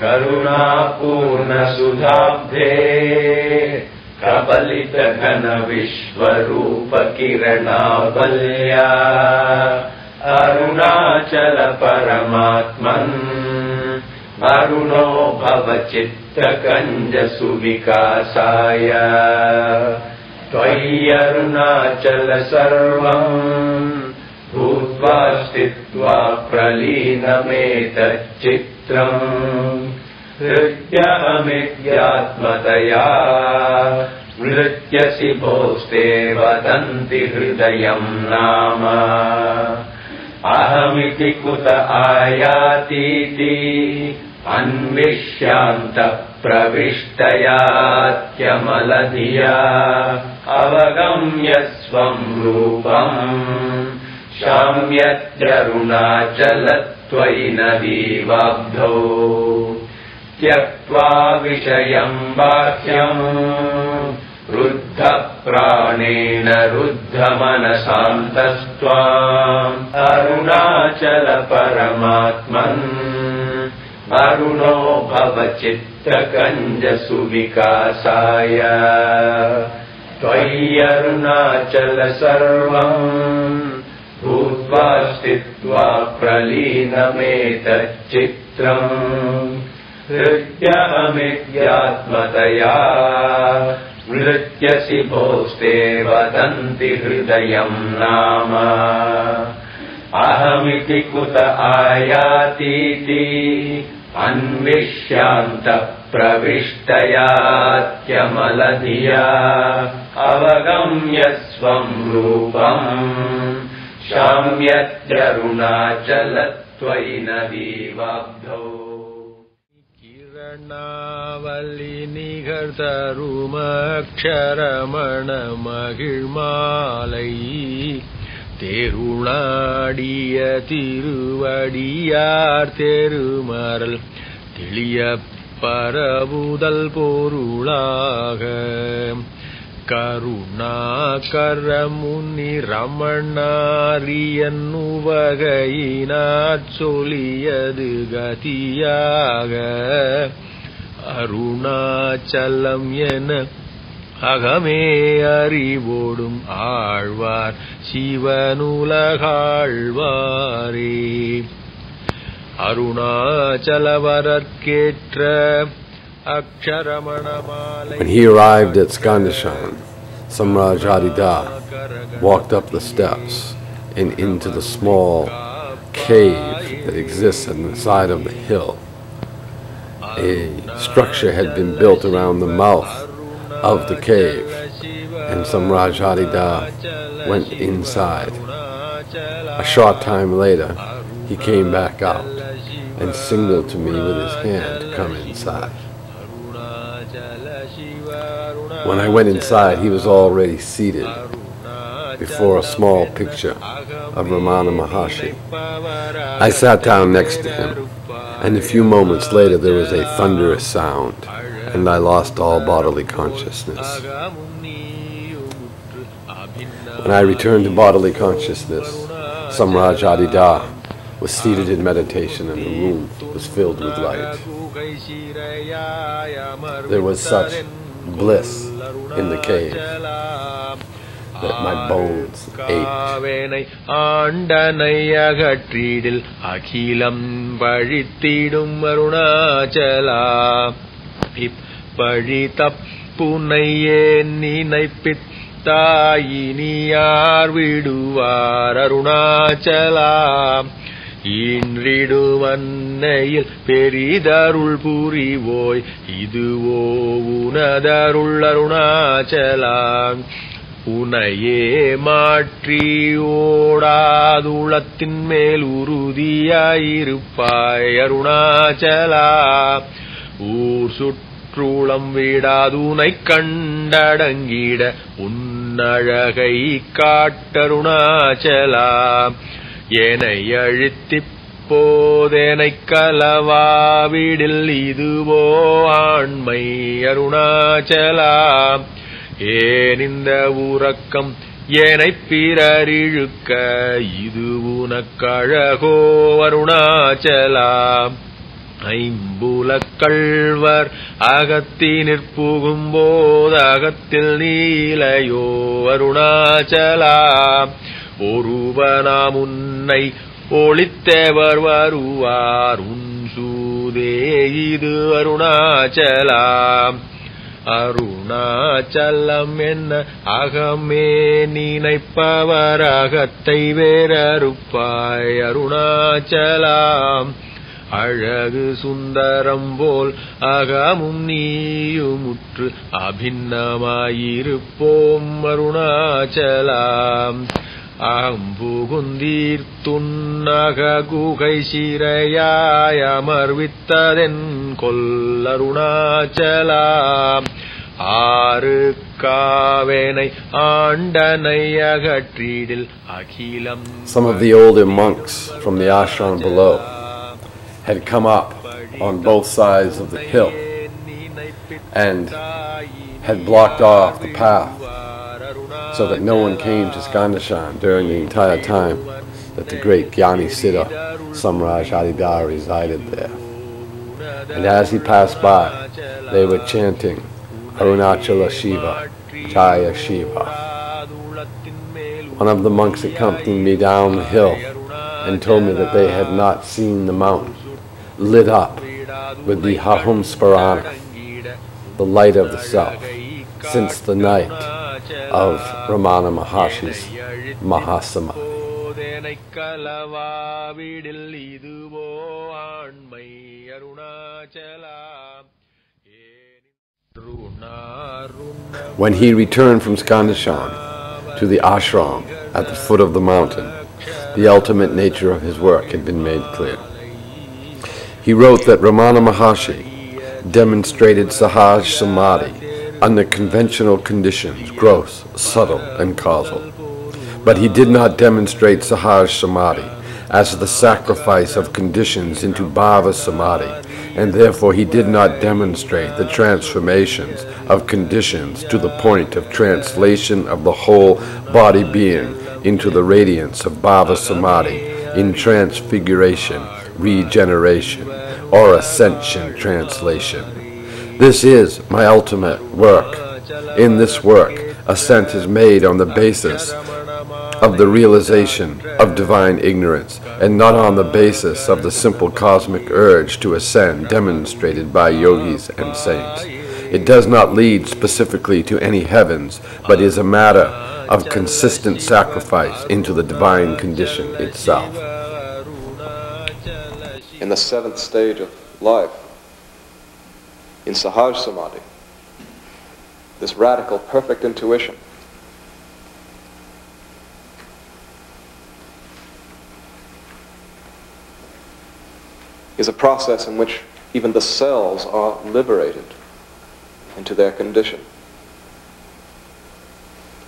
करुणापूर्णसुधाब्धे कबलितघनविश्वरूपकिरणावल्या अरुणाचल परमात्मन् अरुणो भवचित्तकञ्जसुविकासाय त्वय्यरुणाचल सर्वम् भूत्वा स्थित्वा प्रलीनमेतच्चित्रम् हृद्यहमित्यात्मतया नृत्यसि भोस्ते वदन्ति हृदयम् नाम अहमिति कुत आयातीति अन्विष्यान्तः प्रविष्टयात्यमलधिया अवगम्य स्वम् रूपम् शाम्यत्यरुणाचलत्वयि नदीवाब्धौ त्यक्त्वा विषयम् बाह्यम् रुद्धप्राणेन रुद्धमनसान्तस्त्वाम् अरुणाचल परमात्मन् अरुणो भवचित्तकञ्जसुविकासाय त्वय्यरुणाचल सर्वम् भूत्वा स्थित्वा प्रलीनमेतच्चित्रम् हृद्यहमित्यात्मतया नृत्यसि भोस्ते वदन्ति हृदयम् नाम अहमिति कुत आयातीति अन्विष्यान्तः प्रविष्टयात्यमलधिया अवगम्य स्वम् रूपम् शाम्यत्यरुणाचलत्वयि नदीवाब्धौ किरणावलिनिघर्तरुमक्षरमणमगिழ்माலை தேருளாடிய திருவடியார் தெருமரல் தெளிய பரவுதல் பொருளாக கருணாகரமுனி ரமணாரியன் உவகையினாற் சொல்லியது கதியாக அருணாச்சலம் என அகமே அறிவோடும் Alvar சிவனுலகாழ்வாரே அருணாச்சலவரற்கேற்ற Aksharamanamalai. When he arrived at Skandan, Samraj Adida walked up the steps and into the small cave that exists on the side of the hill. A structure had been built around the mouth of the cave, and Samraj Adida went inside. A short time later, he came back out and signaled to me with his hand to come inside. When I went inside, he was already seated before a small picture of Ramana Maharshi. I sat down next to him, and a few moments later there was a thunderous sound, and I lost all bodily consciousness. When I returned to bodily consciousness, Samraj Adida was seated in meditation and the room was filled with light. There was such bliss in the cave that my bones ached. ஆண்டனையகற்றிடில் அகிலம் பழித்திடும் அருணாச்சலா இப்பழிதப்புனையே நினைப்பித்தாயினியார் விடுவார் அருணாச்சலா ஈன்றிடுவன்னையில் பெரிதருள் புரிவோய் இதுவோ உனதருள் அருணாச்சலா உனையே மாற்றி ஓடாதுளத்தின் மேல் உறுதியாயிருப்பாய் அருணாச்சலா ஊர் சுற்றுளம் விடாதுனை கண்டடங்கிட உன்னழகை காட்டருணாச்சலா என்னை அழித்திப் போதெனைக் கலவாவிடில் இதுவோ ஆண்மை அருணாச்சலா ஏன் இந்த உறக்கம் என்னைப் பிறரிழுக்க இது உனக்கழகோ அருணாச்சலா ஐம்புலக்கள்வர் அகத்தினிற் புகும்போது அகத்தில் நீலையோ அருணாச்சலா ஒருவனாம் உன்னை ஒளித்தவர் வருவார் உன் சூதே இது அருணாச்சலா அருணாச்சலம் என்ன அகமே நினைப்பவர் அகத்தை வேறறுப்பாய் அருணாச்சலாம் அழகு சுந்தரம் போல் அகமும் நீயுமுற்று அபின்னமாயிருப்போம் அருணாச்சலாம் அம்புகுந்தீர் துன்னக குகை சிறையாய் அமர்வித்ததென் கொல்லருணாச்சலாம் ஆறு காவேனை ஆண்டனை அகற்றிடில் அகிலம். Some of the older monks from the ashram below had come up on both sides of the hill and had blocked off the path so that no one came to Skandan during the entire time that the great Jnani Siddha Samraj Adidar resided there. And as he passed by, they were chanting Arunachala Shiva, Jaya Shiva. One of the monks accompanied me down the hill and told me that they had not seen the mountain lit up with the Hahum Sparana, the light of the self, since the night of Ramana Maharshi's Mahasama. When he returned from Skandan to the ashram at the foot of the mountain, the ultimate nature of his work had been made clear. He wrote that Ramana Maharshi demonstrated Sahaj Samadhi under conventional conditions, gross, subtle, and causal. But he did not demonstrate Sahaj Samadhi as the sacrifice of conditions into Bhava Samadhi, and therefore he did not demonstrate the transformations of conditions to the point of translation of the whole body being into the radiance of Bhava Samadhi in transfiguration, regeneration, or ascension translation. This is my ultimate work. In this work, ascent is made on the basis of the realization of divine ignorance, and not on the basis of the simple cosmic urge to ascend demonstrated by yogis and saints. It does not lead specifically to any heavens, but is a matter of consistent sacrifice into the divine condition itself. In the seventh stage of life, in Sahaj Samadhi, this radical, perfect intuition is a process in which even the cells are liberated into their condition,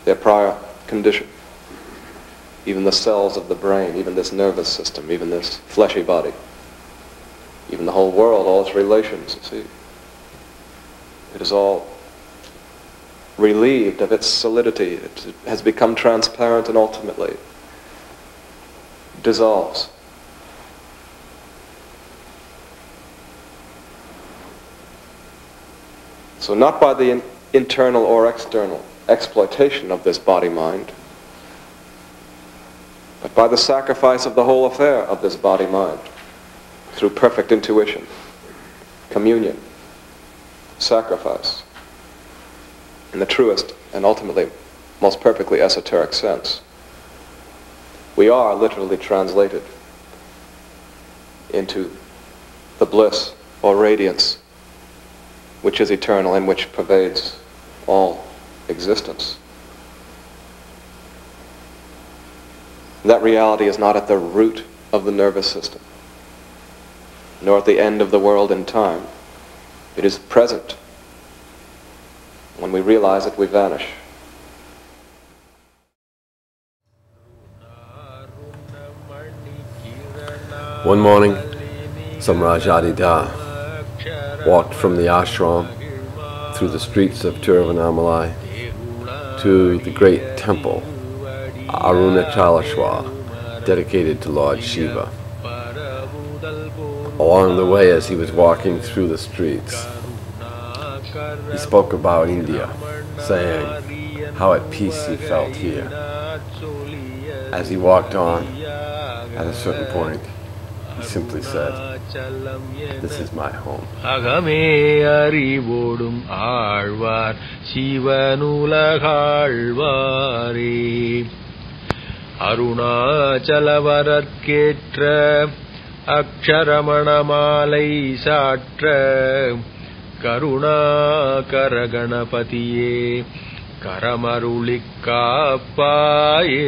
their prior condition. Even the cells of the brain, even this nervous system, even this fleshy body, even the whole world, all its relations, you see. It is all relieved of its solidity. It has become transparent and ultimately dissolves. So not by the internal or external exploitation of this body-mind, but by the sacrifice of the whole affair of this body-mind through perfect intuition, communion, sacrifice, in the truest and ultimately most perfectly esoteric sense. We are literally translated into the bliss or radiance which is eternal and which pervades all existence. That reality is not at the root of the nervous system, nor at the end of the world in time. It is present. When we realize it, we vanish. One morning, Samraj Adidar walked from the ashram through the streets of Tiruvannamalai to the great temple, Arunachaleshwar, dedicated to Lord Shiva. Along the way, as he was walking through the streets, he spoke about India, saying how at peace he felt here. As he walked on, at a certain point, he simply said, "This is my home." Agame arivodum alvar Shivanulagaalvari Arunachalavaratketra Aksharamanamaalai Satra Karuna Karaganapatiye Karamarulikkapaye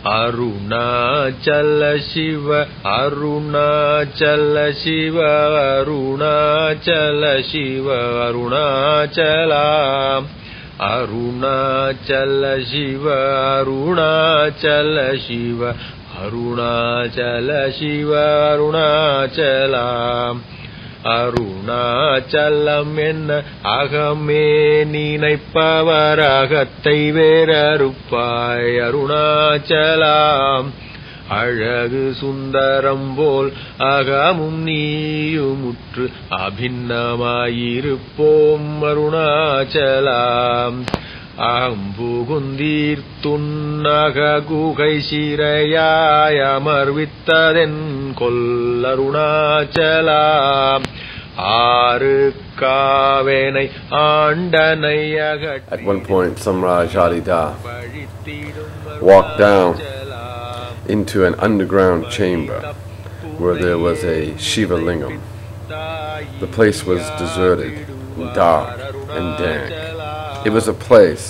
Arunachala Shiva, Arunachala Shiva, Arunachala Shiva, Arunachala, Arunachala Shiva, Arunachala Shiva, Arunachala Shiva, Arunachala. Arunachalam என்ன அகமே நினைப்பவராகத்தை வேறறுப்பாய் அருணாச்சலாம் அழகு சுந்தரம் போல் அகமும் நீயுமுற்று அபின்னமாயிருப்போம் அருணாச்சலாம் அம்புகுந்தீர் துன்னக குகை சிறையாய் அமர்வித்ததென் கொல்லருணாச்சலாம் ஆறு காவேனை ஆண்டனை அகற்றி. At one point, Samraj Adida walked down into an underground chamber where there was a Shiva Lingam. The place was deserted, dark, and dank. It was a place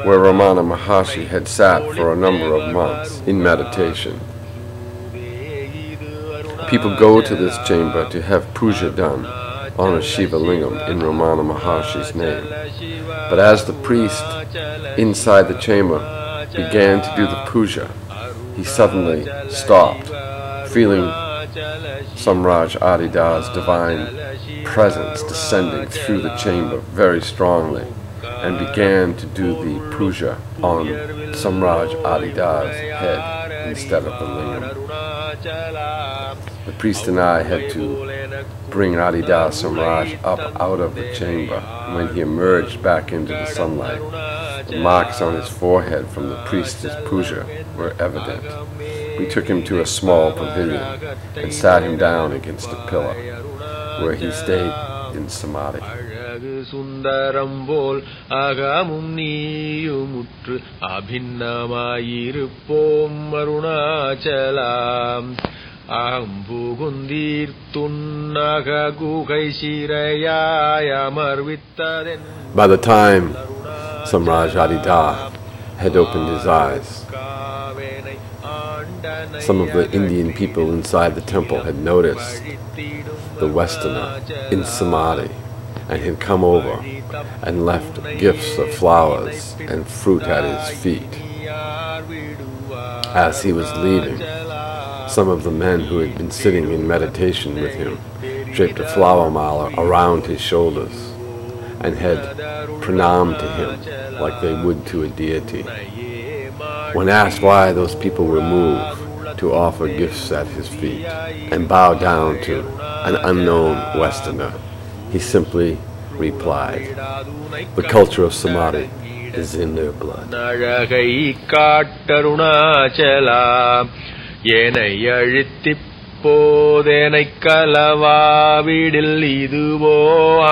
where Ramana Maharshi had sat for a number of months in meditation. People go to this chamber to have puja done on a Shiva Lingam in Ramana Maharshi's name. But as the priest inside the chamber began to do the puja, he suddenly stopped, feeling Samraj Adida's divine presence descending through the chamber very strongly, and began to do the puja on Samraj Adida's head instead of the lingam. The priest and I had to bring Adida Samraj up out of the chamber. When he emerged back into the sunlight, the marks on his forehead from the priest's puja were evident. We took him to a small pavilion and sat him down against a pillar, where he stayed in samadhi. Sundaram போல் அகமும் நீயுமுற்று அபின்னமாயிருப்போம் அருணாச்சலாம் அம்புகுந்தீர் துன்னக குகை சிறையாய் அமர்வித்ததென். By the time Samraj Adida had opened his eyes, some of the Indian people inside the temple had noticed the Westerner in samadhi and had come over and left gifts of flowers and fruit at his feet. As he was leaving, some of the men who had been sitting in meditation with him draped a flower mala around his shoulders and had pranam to him like they would to a deity. When asked why those people were moved to offer gifts at his feet and bow down to an unknown Westerner, he simply replied, "The culture of samadhi is in their blood." போதேனை கலவாவிடில் இதுவோ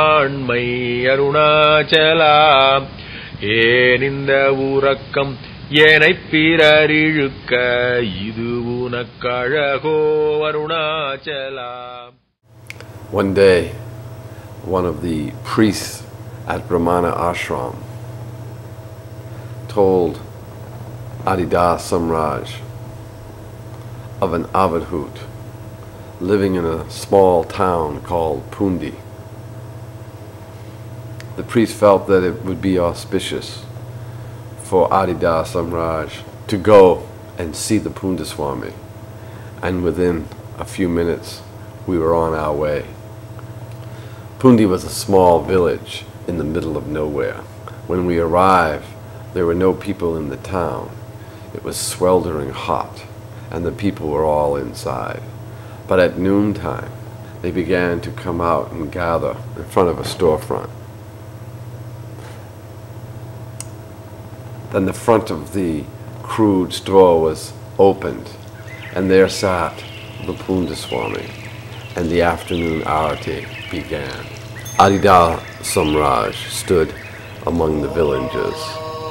ஆண்மை அருணாச்சலாம் ஏன் இந்த உறக்கம் ஏனை பிறரிழுக்க இது உனக்கழகோ Arunachalam. One day, one of the priests at Brahmana ashram told Adida Samraj of an avadhut living in a small town called Pundi. The priest felt that it would be auspicious for Adida Samraj to go and see the Pundi Swami, and within a few minutes we were on our way. Pundi was a small village in the middle of nowhere. When we arrived, there were no people in the town. It was sweltering hot, and the people were all inside. But at noontime, they began to come out and gather in front of a storefront. Then the front of the crude store was opened, and there sat the Pundi Swami, and the afternoon arati began. Adida Samraj stood among the villagers,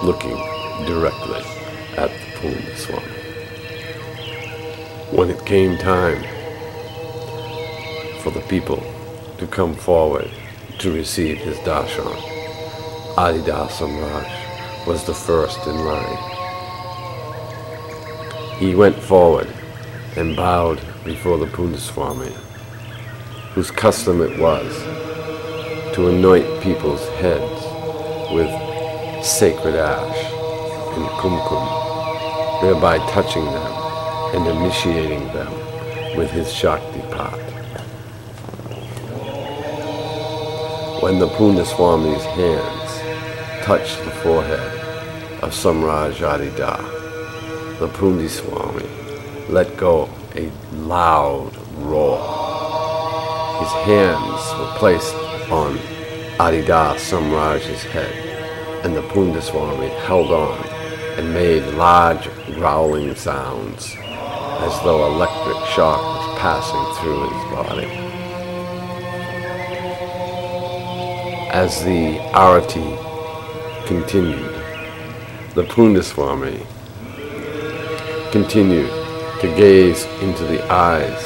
looking directly at the Pundi Swami. When it came time for the people to come forward to receive his darshan, Adida Samraj was the first in line. He went forward and bowed before the Pundi Swami, whose custom it was to anoint people's heads with sacred ash and kumkum, thereby touching them and initiating them with his Shaktipat. When the Pundi Swami's hands touched the forehead of Samraj Adida, the Pundi Swami let go a loud roar. His hands were placed on Adida Samraj's head, and the Pundi Swami held on and made large growling sounds as though electric shock was passing through his body. As the arati continued, the Pundi Swami continued to gaze into the eyes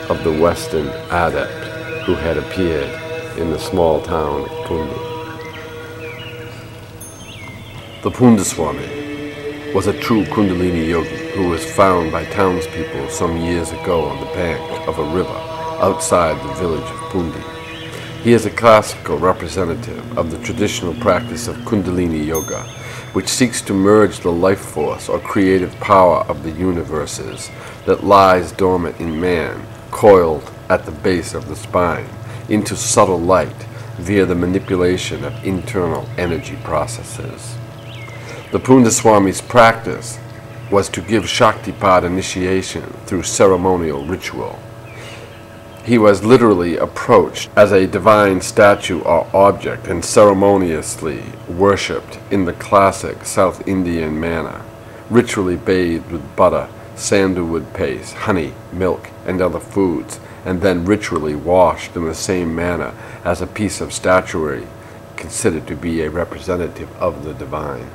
of the Western adept who had appeared in the small town of Pundi. The Pundi Swami was a true Kundalini yogi who was found by townspeople some years ago on the bank of a river outside the village of Pundi. He is a classical representative of the traditional practice of Kundalini Yoga, which seeks to merge the life force or creative power of the universes that lies dormant in man, coiled at the base of the spine, into subtle light via the manipulation of internal energy processes. The Pundi Swami's practice was to give Shaktipat initiation through ceremonial ritual. He was literally approached as a divine statue or object and ceremoniously worshipped in the classic South Indian manner, ritually bathed with butter, sandalwood paste, honey, milk, and other foods, and then ritually washed in the same manner as a piece of statuary considered to be a representative of the divine.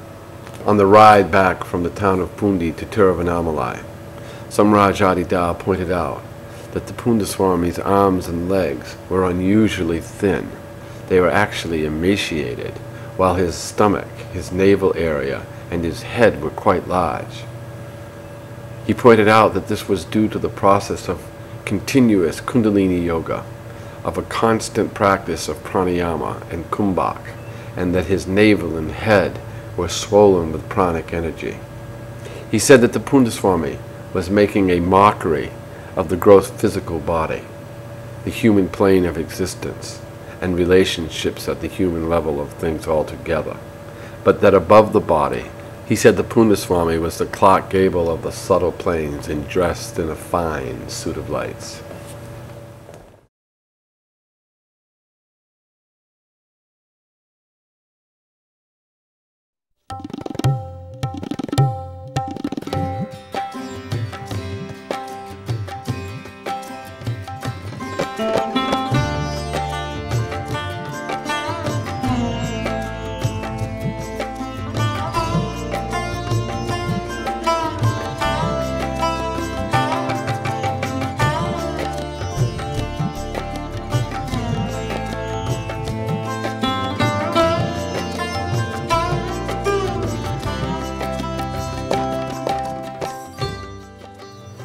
On the ride back from the town of Pundi to Tiruvannamalai, Samraj Adida pointed out that the Pundi Swami's arms and legs were unusually thin. They were actually emaciated, while his stomach, his navel area, and his head were quite large. He pointed out that this was due to the process of continuous Kundalini Yoga, of a constant practice of pranayama and kumbhak, and that his navel and head were swollen with pranic energy. He said that the Pundi Swami was making a mockery of the gross physical body, the human plane of existence, and relationships at the human level of things altogether, but that above the body, he said the Pundi Swami was the Clark Gable of the subtle planes and dressed in a fine suit of lights.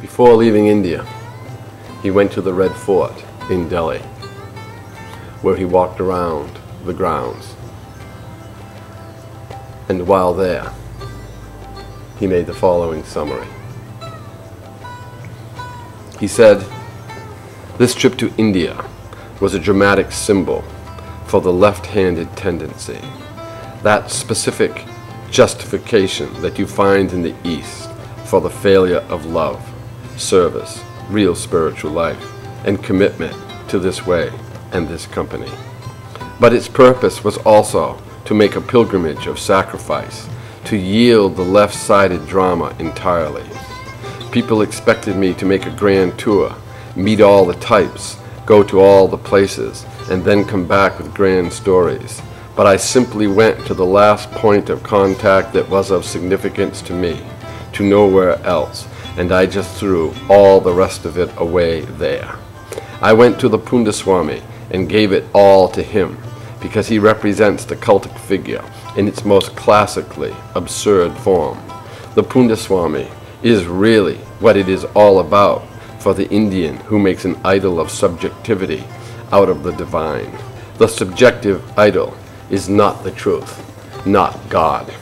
Before leaving India, he went to the Red Fort in Delhi, where he walked around the grounds. And while there, he made the following summary. He said, "This trip to India was a dramatic symbol for the left-handed tendency, that specific justification that you find in the East for the failure of love, service, real spiritual life, and commitment to this way and this company. But its purpose was also to make a pilgrimage of sacrifice, to yield the left-sided drama entirely. People expected me to make a grand tour, meet all the types, go to all the places, and then come back with grand stories. But I simply went to the last point of contact that was of significance to me, to nowhere else, and I just threw all the rest of it away there. I went to the Pundi Swami and gave it all to him, because he represents the cultic figure in its most classically absurd form. The Pundi Swami is really what it is all about for the Indian who makes an idol of subjectivity out of the divine. The subjective idol is not the truth, not God.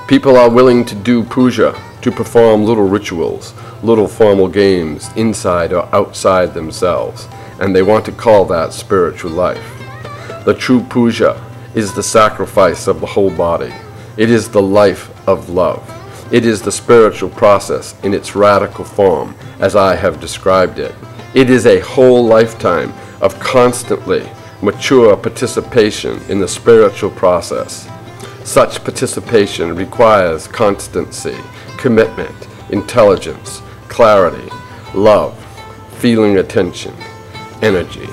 People are willing to do puja, to perform little rituals, little formal games inside or outside themselves, and they want to call that spiritual life. The true puja is the sacrifice of the whole body. It is the life of love. It is the spiritual process in its radical form, as I have described it. It is a whole lifetime of constantly mature participation in the spiritual process. Such participation requires constancy, commitment, intelligence, clarity, love, feeling attention, energy.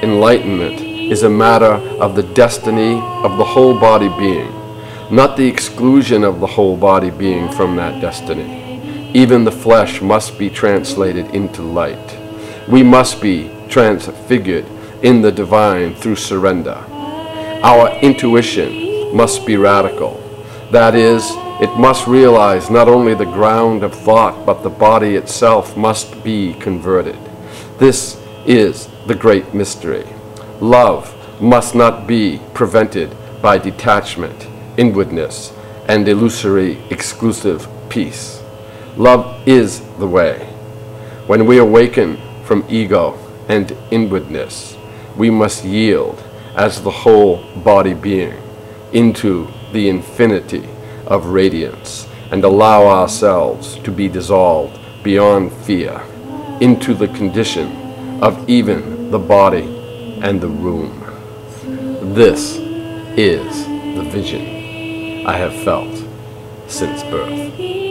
Enlightenment is a matter of the destiny of the whole body being, not the exclusion of the whole body being from that destiny. Even the flesh must be translated into light. We must be transfigured in the divine through surrender. Our intuition must be radical. That is, it must realize not only the ground of thought, but the body itself must be converted. This is the great mystery. Love must not be prevented by detachment, inwardness, and illusory exclusive peace. Love is the way. When we awaken from ego and inwardness, we must yield as the whole body being into the infinity of radiance and allow ourselves to be dissolved beyond fear into the condition of even the body and the room. This is the vision I have felt since birth.